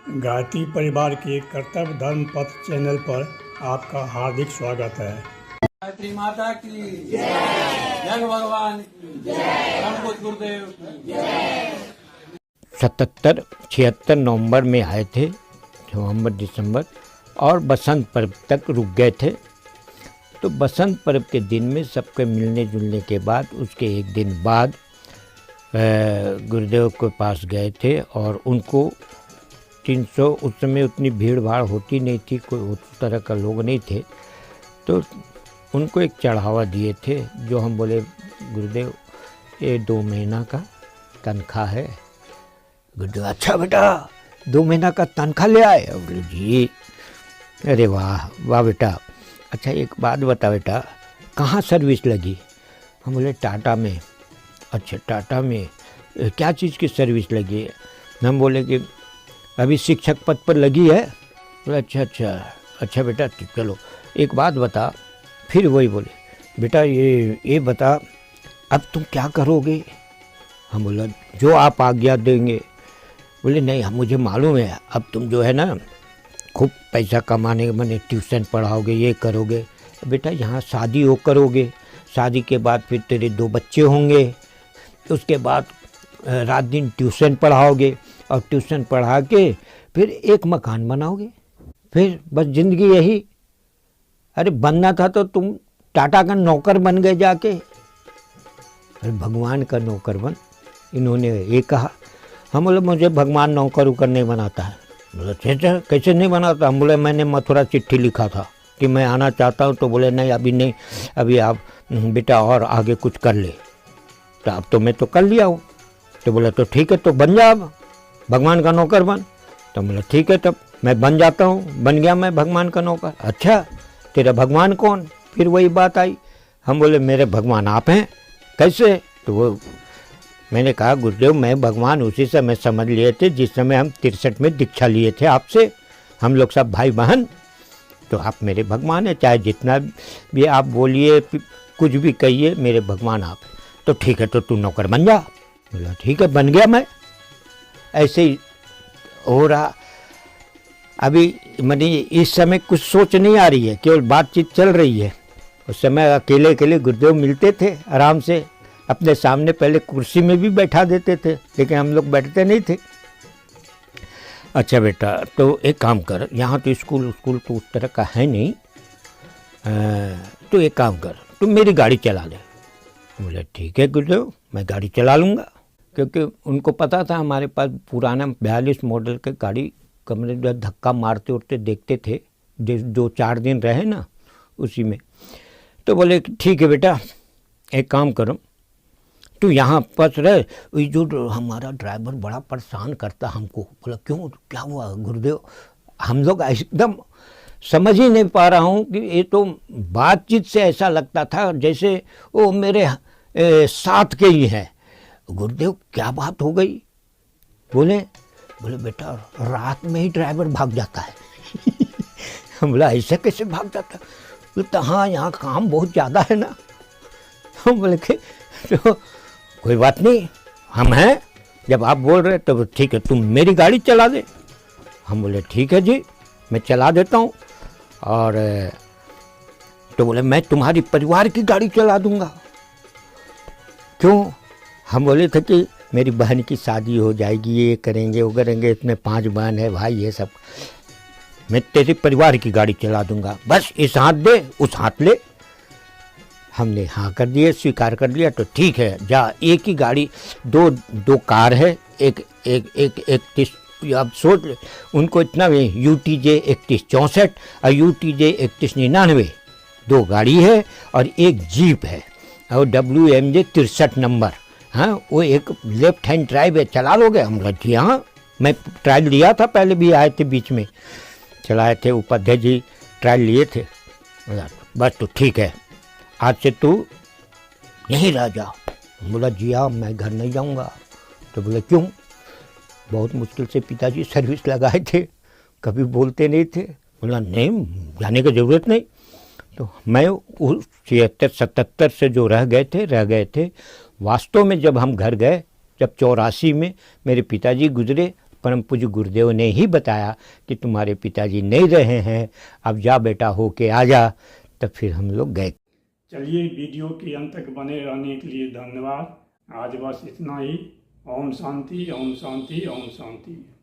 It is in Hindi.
गायत्री परिवार के कर्तव्य धर्म पथ चैनल पर आपका हार्दिक स्वागत है। गायत्री माता की जय, जग भगवान की जय, गणपत गुरुदेव की जय। 76 नवंबर में आए थे, नवंबर दिसंबर, और बसंत पर्व तक रुक गए थे। तो बसंत पर्व के दिन में सबके मिलने जुलने के बाद उसके एक दिन बाद गुरुदेव के पास गए थे और उनको 300, उस समय उतनी भीड़ भाड़ होती नहीं थी, कोई उस तरह का लोग नहीं थे, तो उनको एक चढ़ावा दिए थे। जो हम बोले गुरुदेव ये 2 महीना का तनख्वाह है। गुरुदेव अच्छा बेटा 2 महीना का तनख्वाह ले आए? बोले जी। अरे वाह वाह बेटा, अच्छा एक बात बता बेटा, कहाँ सर्विस लगी? हम बोले टाटा में। अच्छा टाटा में क्या चीज़ की सर्विस लगी है? हम बोले कि अभी शिक्षक पद पर लगी है। बोले अच्छा बेटा चलो एक बात बता। फिर वही बोले बेटा ये बता अब तुम क्या करोगे? हम बोला जो आप आज्ञा देंगे। बोले नहीं हम मुझे मालूम है, अब तुम जो है ना खूब पैसा कमाने मैंने ट्यूशन पढ़ाओगे, ये करोगे। बेटा यहाँ शादी हो करोगे, शादी के बाद फिर तेरे 2 बच्चे होंगे, उसके बाद रात दिन ट्यूशन पढ़ाओगे और ट्यूशन पढ़ा के फिर एक मकान बनाओगे, फिर बस ज़िंदगी यही। अरे बनना था तो तुम टाटा का नौकर बन गए जाके। अरे भगवान का नौकर बन, इन्होंने ये कहा। हम बोले मुझे भगवान नौकर उकर नहीं बनाता है। बोले अच्छा कैसे नहीं बनाता? हम बोले मैंने मथुरा चिट्ठी लिखा था कि मैं आना चाहता हूँ, तो बोले नहीं अभी नहीं, अभी आप बेटा और आगे कुछ कर ले। तो अब तो मैं तो कर लिया हूँ। तो बोले तो ठीक है तो बन जा, अब भगवान का नौकर बन। तो बोला ठीक है तब मैं बन जाता हूँ। बन गया मैं भगवान का नौकर। अच्छा तेरा भगवान कौन? फिर वही बात आई। हम बोले मेरे भगवान आप हैं। कैसे? तो वो मैंने कहा गुरुदेव मैं भगवान उसी समय समझ लिए थे जिस समय हम 63 में दीक्षा लिए थे आपसे, हम लोग सब भाई बहन, तो आप मेरे भगवान हैं, चाहे जितना भी आप बोलिए कुछ भी कहिए, मेरे भगवान आप। तो ठीक है तो तू नौकर बन जा। बोला ठीक है बन गया मैं। ऐसे ही हो रहा। अभी मैंने इस समय कुछ सोच नहीं आ रही है, केवल बातचीत चल रही है। उस समय अकेले अकेले गुरुदेव मिलते थे आराम से, अपने सामने पहले कुर्सी में भी बैठा देते थे, लेकिन हम लोग बैठते नहीं थे। अच्छा बेटा तो एक काम कर, यहाँ तो स्कूल तो उस तरह का है नहीं, तो एक काम कर तुम मेरी गाड़ी चला ले। बोले ठीक है गुरुदेव मैं गाड़ी चला लूँगा, क्योंकि उनको पता था हमारे पास पुराना 42 मॉडल के गाड़ी कमरे जो धक्का मारते उठते देखते थे, 2-4 दिन रहे ना उसी में। तो बोले ठीक है बेटा एक काम करो तू यहाँ पास रहे, ये जो हमारा ड्राइवर बड़ा परेशान करता हमको। बोला क्यों क्या हुआ गुरुदेव? हम लोग एकदम समझ ही नहीं पा रहा हूँ कि ये तो बातचीत से ऐसा लगता था जैसे वो मेरे साथ के ही हैं। गुरुदेव क्या बात हो गई? बोले बेटा रात में ही ड्राइवर भाग जाता है। हम बोला ऐसे कैसे भाग जाता? बोलता हाँ यहाँ काम बहुत ज़्यादा है ना। हम बोले कि तो कोई बात नहीं हम हैं, जब आप बोल रहे तो ठीक है तुम मेरी गाड़ी चला दे। हम बोले ठीक है जी मैं चला देता हूँ। और तो बोले मैं तुम्हारी परिवार की गाड़ी चला दूँगा। क्यों? हम बोले थे कि मेरी बहन की शादी हो जाएगी, ये करेंगे वो करेंगे, इतने 5 बहन है भाई, ये सब मैं तेरे परिवार की गाड़ी चला दूंगा, बस इस हाथ दे उस हाथ ले। हमने हाँ कर दिए, स्वीकार कर लिया। तो ठीक है जा, एक ही गाड़ी, दो कार है, एक 31 आप सोच ले उनको इतना भी, UTJ 3164 और UTJ 3199 2 गाड़ी है, और एक जीप है और WMJ 63 नंबर। हाँ वो एक लेफ्ट हैंड ड्राइव है, चला लोगे? हम लोग जी हाँ मैं ट्रायल लिया था, पहले भी आए थे बीच में चलाए थे, उपाध्याय जी ट्रायल लिए थे। बस तो ठीक है आज से तू यहीं रह जा। बोला जी हाँ मैं घर नहीं जाऊँगा। तो बोले क्यों? बहुत मुश्किल से पिताजी सर्विस लगाए थे, कभी बोलते नहीं थे। बोला नहीं जाने की ज़रूरत नहीं। तो मैं उस 76-77 से जो रह गए थे। वास्तव में जब हम घर गए, जब 84 में मेरे पिताजी गुजरे, परम पूज्य गुरुदेव ने ही बताया कि तुम्हारे पिताजी नहीं रहे हैं, अब जा बेटा हो के आ जा। तब फिर हम लोग गए। चलिए, वीडियो के अंत तक बने रहने के लिए धन्यवाद। आज बस इतना ही। ओम शांति, ओम शांति, ओम शांति।